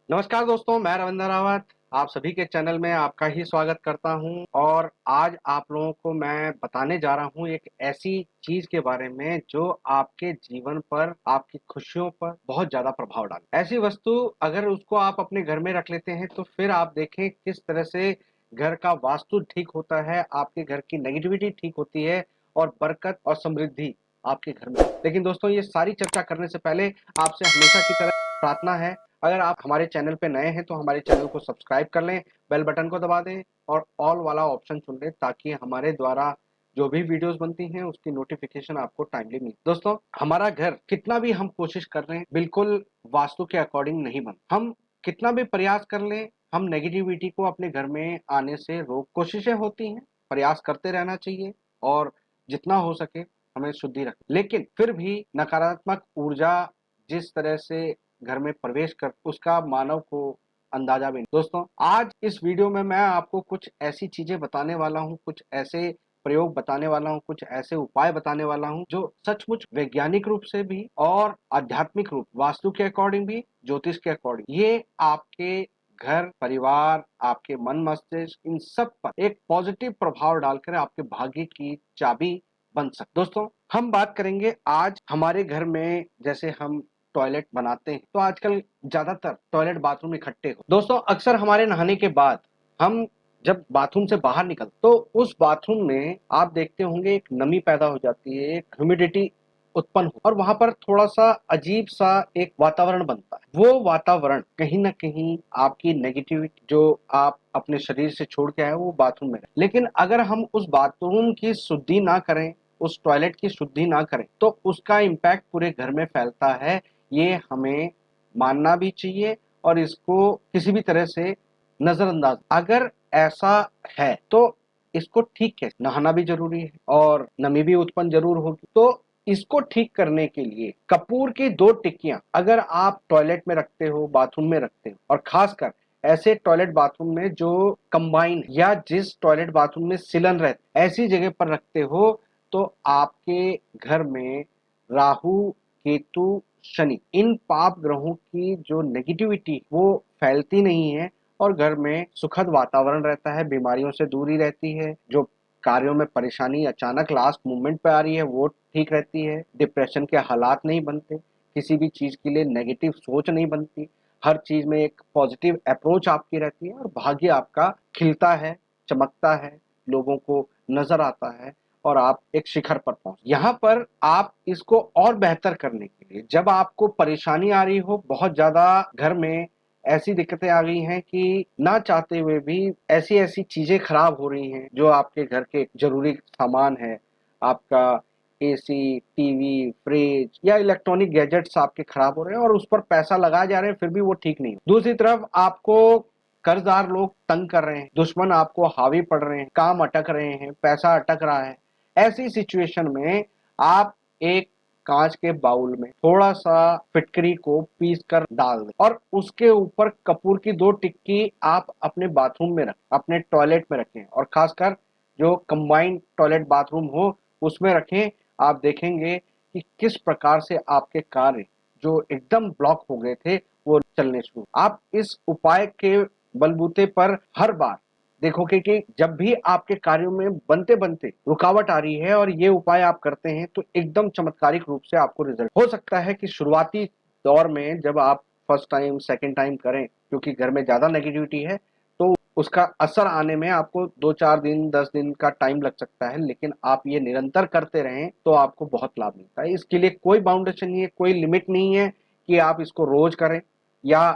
नमस्कार दोस्तों, मैं रविंद्र रावत आप सभी के चैनल में आपका ही स्वागत करता हूं। और आज आप लोगों को मैं बताने जा रहा हूं एक ऐसी चीज के बारे में जो आपके जीवन पर, आपकी खुशियों पर बहुत ज्यादा प्रभाव डाले। ऐसी वस्तु अगर उसको आप अपने घर में रख लेते हैं तो फिर आप देखें किस तरह से घर का वास्तु ठीक होता है, आपके घर की नेगेटिविटी ठीक होती है और बरकत और समृद्धि आपके घर में। लेकिन दोस्तों, ये सारी चर्चा करने से पहले आपसे हमेशा की तरह प्रार्थना है, अगर आप हमारे चैनल पे नए हैं तो हमारे चैनल को सब्सक्राइब कर लें, बेल बटन को दबा दें और ऑल वाला ऑप्शन चुन लें ताकि हमारे द्वारा जो भी वीडियोस बनती हैं उसकी नोटिफिकेशन आपको टाइमली मिले। दोस्तों, हमारा घर कितना भी हम कोशिश कर रहे हैं बिल्कुल वास्तु के अकॉर्डिंग नहीं बन, हम कितना भी प्रयास कर लें, हम नेगेटिविटी को अपने घर में आने से रोक, कोशिशें होती हैं, प्रयास करते रहना चाहिए और जितना हो सके हमें शुद्धि रख, लेकिन फिर भी नकारात्मक ऊर्जा जिस तरह से घर में प्रवेश कर उसका मानव को अंदाजा भी नहीं। दोस्तों, आज इस वीडियो में मैं आपको कुछ ऐसी चीजें बताने वाला हूं, कुछ ऐसे प्रयोग बताने वाला हूं, कुछ ऐसे उपाय बताने वाला हूं जो सचमुच वैज्ञानिक रूप से भी और आध्यात्मिक रूप, वास्तु के अकॉर्डिंग भी, ज्योतिष के अकॉर्डिंग, ये आपके घर परिवार, आपके मन मस्तिष्क, इन सब पर एक पॉजिटिव प्रभाव डालकर आपके भाग्य की चाबी बन सकते। दोस्तों, हम बात करेंगे आज हमारे घर में, जैसे हम टॉयलेट बनाते हैं तो आजकल ज्यादातर टॉयलेट बाथरूम इकट्ठे हो। दोस्तों, अक्सर हमारे नहाने के बाद हम जब बाथरूम से बाहर निकलते तो उस बाथरूम में आप देखते होंगे एक नमी पैदा हो जाती है, एक ह्यूमिडिटी उत्पन्न हो और वहां पर थोड़ा सा अजीब सा एक वातावरण बनता है। वो वातावरण कहीं ना कहीं आपकी नेगेटिविटी जो आप अपने शरीर से छोड़ के आए वो बाथरूम में रहे। लेकिन अगर हम उस बाथरूम की शुद्धि ना करें, उस टॉयलेट की शुद्धि ना करें तो उसका इम्पैक्ट पूरे घर में फैलता है। ये हमें मानना भी चाहिए और इसको किसी भी तरह से नजरअंदाज, अगर ऐसा है तो इसको ठीक है, नहाना भी जरूरी है और नमी भी उत्पन्न जरूर होगी। तो इसको ठीक करने के लिए कपूर की 2 टिक्कियां अगर आप टॉयलेट में रखते हो, बाथरूम में रखते हो, और खासकर ऐसे टॉयलेट बाथरूम में जो कंबाइन या जिस टॉयलेट बाथरूम में सिलन रहते ऐसी जगह पर रखते हो तो आपके घर में राहु, केतु, शनि, इन पाप ग्रहों की जो नेगेटिविटी वो फैलती नहीं है और घर में सुखद वातावरण रहता है, बीमारियों से दूरी रहती है, जो कार्यों में परेशानी अचानक लास्ट मोमेंट पे आ रही है वो ठीक रहती है, डिप्रेशन के हालात नहीं बनते, किसी भी चीज के लिए नेगेटिव सोच नहीं बनती, हर चीज में एक पॉजिटिव अप्रोच आपकी रहती है और भाग्य आपका खिलता है, चमकता है, लोगों को नजर आता है और आप एक शिखर पर पहुंच। यहाँ पर आप इसको और बेहतर करने के लिए, जब आपको परेशानी आ रही हो, बहुत ज्यादा घर में ऐसी दिक्कतें आ गई हैं कि ना चाहते हुए भी ऐसी ऐसी चीजें खराब हो रही हैं जो आपके घर के जरूरी सामान है, आपका एसी, टीवी, फ्रिज या इलेक्ट्रॉनिक गैजेट्स आपके खराब हो रहे हैं और उस पर पैसा लगाए जा रहे हैं फिर भी वो ठीक नहीं। दूसरी तरफ आपको कर्जदार लोग तंग कर रहे हैं, दुश्मन आपको हावी पड़ रहे हैं, काम अटक रहे हैं, पैसा अटक रहा है। ऐसी सिचुएशन में आप एक कांच के बाउल में थोड़ा सा फिटकरी को पीस कर डाल दें और उसके ऊपर कपूर की 2 टिक्की आप अपने बाथरूम में रखें, अपने टॉयलेट में रखें और खासकर जो कंबाइंड टॉयलेट बाथरूम हो उसमें रखें। आप देखेंगे कि किस प्रकार से आपके कार्य जो एकदम ब्लॉक हो गए थे वो चलने शुरू। आप इस उपाय के बलबूते पर हर बार देखोगे कि जब भी आपके कार्यों में बनते बनते रुकावट आ रही है और ये उपाय आप करते हैं तो एकदम चमत्कारिक रूप से आपको रिजल्ट। हो सकता है कि शुरुआती दौर में जब आप फर्स्ट टाइम सेकेंड टाइम करें, क्योंकि घर में ज्यादा नेगेटिविटी है तो उसका असर आने में आपको 2-4 दिन 10 दिन का टाइम लग सकता है, लेकिन आप ये निरंतर करते रहें तो आपको बहुत लाभ मिलता है। इसके लिए कोई बाउंडेशन नहीं है, कोई लिमिट नहीं है कि आप इसको रोज करें या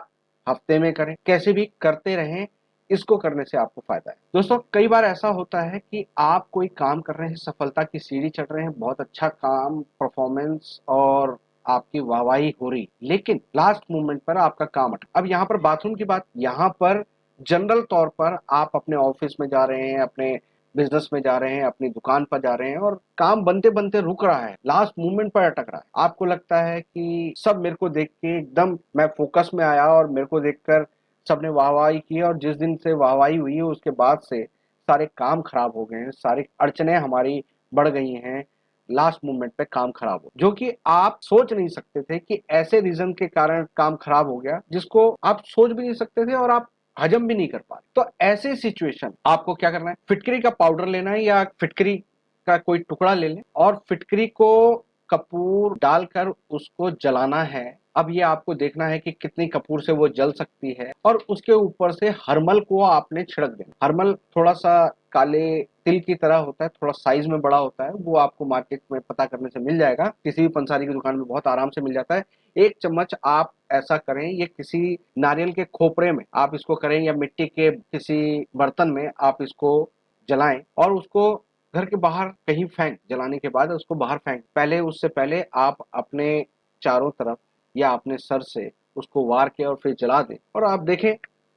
हफ्ते में करें, कैसे भी करते रहें, इसको करने से आपको फायदा है। दोस्तों, कई बार ऐसा होता है कि आप कोई काम कर रहे हैं, सफलता की सीढ़ी चढ़ रहे हैं, बहुत अच्छा काम, परफॉर्मेंस और आपकी वाहवाही हो रही, लेकिन लास्ट मोमेंट पर आपका काम अटका। अब यहाँ पर बाथरूम की बात, यहाँ पर जनरल तौर पर आप अपने ऑफिस में जा रहे हैं, अपने बिजनेस में जा रहे हैं, अपनी दुकान पर जा रहे हैं और काम बनते बनते रुक रहा है, लास्ट मोमेंट पर अटक रहा है। आपको लगता है कि सब मेरे को देख के एकदम मैं फोकस में आया और मेरे को देखकर सबने वाहवाही की और जिस दिन से वाहवाही हुई है उसके बाद से सारे काम खराब हो गए हैं, सारी अड़चने हमारी बढ़ गई हैं लास्ट मोमेंट पे काम खराब हो, जो कि आप सोच नहीं सकते थे कि ऐसे रीजन के कारण काम खराब हो गया जिसको आप सोच भी नहीं सकते थे और आप हजम भी नहीं कर पा रहे। तो ऐसे सिचुएशन आपको क्या करना है, फिटकरी का पाउडर लेना है या फिटकरी का कोई टुकड़ा ले लें और फिटकरी को कपूर डालकर उसको जलाना है। अब ये आपको देखना है कि कितनी कपूर से वो जल सकती है और उसके ऊपर से हरमल को आपने छिड़क देना। हरमल थोड़ा सा काले तिल की तरह होता है, थोड़ा साइज में बड़ा होता है, वो आपको मार्केट में पता करने से मिल जाएगा, किसी भी पंसारी की दुकान में बहुत आराम से मिल जाता है। 1 चम्मच आप ऐसा करें, ये किसी नारियल के खोपरे में आप इसको करें या मिट्टी के किसी बर्तन में आप इसको जलाएं और उसको घर के बाहर कहीं फेंक, जलाने के बाद उसको बाहर फेंक। पहले उससे पहले आप अपने चारों तरफ या अपने सर से उसको वार के और फिर जला दें और आप देखें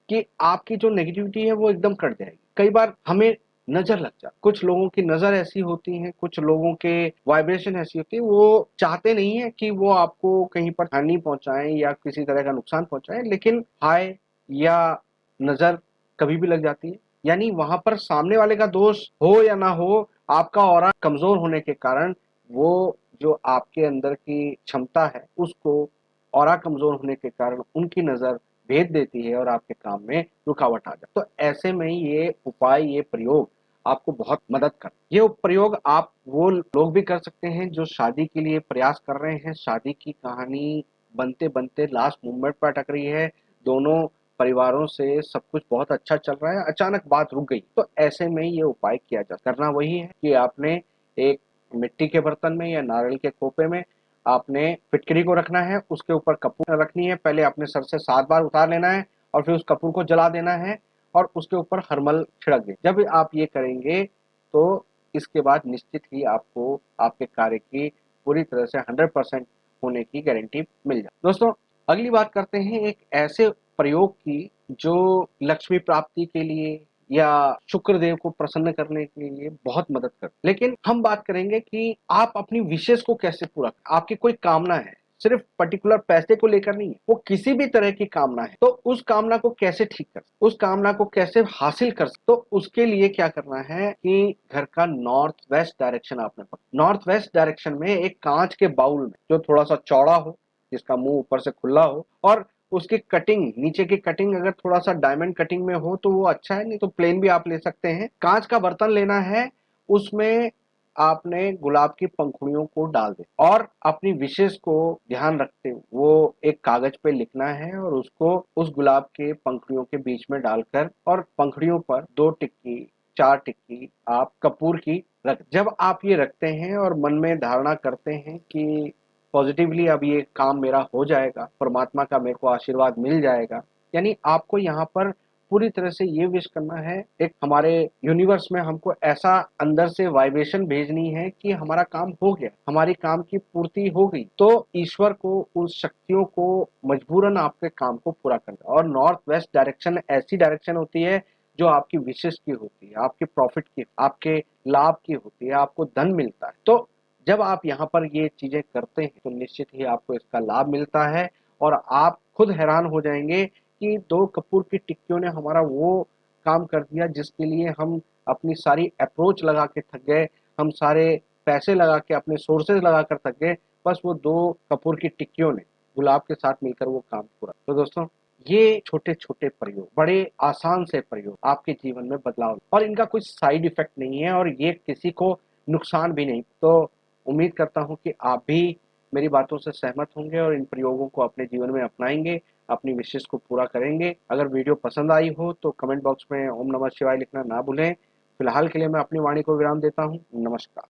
कि आपकी जो नेगेटिविटी है वो एकदम कट जाएगी। कई बार हमें नजर लग जाती, कुछ लोगों की नजर ऐसी होती है, कुछ लोगों के वाइब्रेशन ऐसी होती है, वो चाहते नहीं है कि वो आपको कहीं पर हानि पहुंचाएं या किसी तरह का नुकसान पहुंचाएं, लेकिन हाय या नजर कभी भी लग जाती है। यानी वहां पर सामने वाले का दोष हो या ना हो, आपका ऑरा कमजोर होने के कारण वो जो आपके अंदर की क्षमता है उसको ऑरा कमजोर होने के कारण उनकी नजर भेद देती है और आपके काम में रुकावट आ जाती है। तो ऐसे में ये उपाय, ये प्रयोग आपको बहुत मदद कर, ये प्रयोग आप वो लोग भी कर सकते हैं जो शादी के लिए प्रयास कर रहे हैं, शादी की कहानी बनते बनते लास्ट मोमेंट पर अटक रही है, दोनों परिवारों से सब कुछ बहुत अच्छा चल रहा है, अचानक बात रुक गई। तो ऐसे में ये उपाय किया जा, करना वही है कि आपने एक मिट्टी के बर्तन में या नारियल के खोपे में आपने फिटकरी को रखना है, उसके ऊपर कपूर रखनी है, पहले अपने सर से 7 बार उतार लेना है और फिर उस कपूर को जला देना है और उसके ऊपर हरमल छिड़क दें। जब आप ये करेंगे तो इसके बाद निश्चित ही आपको आपके कार्य की पूरी तरह से 100% होने की गारंटी मिल जाए। दोस्तों, अगली बात करते हैं एक ऐसे प्रयोग की जो लक्ष्मी प्राप्ति के लिए या शुक्र देव को प्रसन्न करने के लिए बहुत मदद करते। लेकिन हम बात करेंगे कि आप अपनी विशेष को कैसे पूरा, आपकी कोई कामना है, सिर्फ पर्टिकुलर पैसे को लेकर नहीं है, वो किसी भी तरह की कामना है, तो उस कामना को कैसे ठीक कर, उस कामना को कैसे हासिल कर, तो उसके लिए क्या करना है कि घर का नॉर्थ वेस्ट डायरेक्शन आपने पकड़ा। नॉर्थ वेस्ट डायरेक्शन में एक कांच के बाउल में जो थोड़ा सा चौड़ा हो, जिसका मुंह ऊपर से खुला हो और उसकी कटिंग, नीचे की कटिंग अगर थोड़ा सा डायमंड कटिंग में हो तो वो अच्छा है, नहीं तो प्लेन भी आप ले सकते हैं। कांच का बर्तन लेना है, उसमें आपने गुलाब की पंखुड़ियों को डाल दे और अपनी विशेष को ध्यान रखते हुए वो एक कागज पे लिखना है और उसको उस गुलाब के पंखुड़ियों के बीच में डालकर और पंखुड़ियों पर 2 टिक्की 4 टिक्की आप कपूर की रख, जब आप ये रखते हैं और मन में धारणा करते हैं कि पॉजिटिवली अब ये काम मेरा हो जाएगा, परमात्मा का मेरे को आशीर्वाद मिल जाएगा, यानी आपको यहाँ पर पूरी तरह से ये विश करना है, एक हमारे यूनिवर्स में हमको ऐसा अंदर से वाइब्रेशन भेजनी है कि हमारा काम हो गया, हमारी काम की पूर्ति हो गई, तो ईश्वर को, उस शक्तियों को मजबूरन आपके काम को पूरा करना। और नॉर्थ वेस्ट डायरेक्शन ऐसी डायरेक्शन होती है जो आपकी विशेष की होती है, आपके प्रॉफिट की, आपके लाभ की होती है, आपको धन मिलता है। तो जब आप यहाँ पर ये चीजें करते हैं तो निश्चित ही आपको इसका लाभ मिलता है और आप खुद हैरान हो जाएंगे कि 2 कपूर की टिक्कियों ने हमारा वो काम कर दिया जिसके लिए हम अपनी सारी अप्रोच लगा के थक गए, हम सारे पैसे लगा के, अपने सोर्सेज लगा कर थक गए, बस वो 2 कपूर की टिक्कियों ने गुलाब के साथ मिलकर वो काम पूरा। तो दोस्तों, ये छोटे छोटे प्रयोग, बड़े आसान से प्रयोग आपके जीवन में बदलाव, और इनका कोई साइड इफेक्ट नहीं है और ये किसी को नुकसान भी नहीं। तो उम्मीद करता हूँ कि आप भी मेरी बातों से सहमत होंगे और इन प्रयोगों को अपने जीवन में अपनाएंगे, अपनी विशेष को पूरा करेंगे। अगर वीडियो पसंद आई हो तो कमेंट बॉक्स में ओम नमः शिवाय लिखना ना भूलें। फिलहाल के लिए मैं अपनी वाणी को विराम देता हूँ। नमस्कार।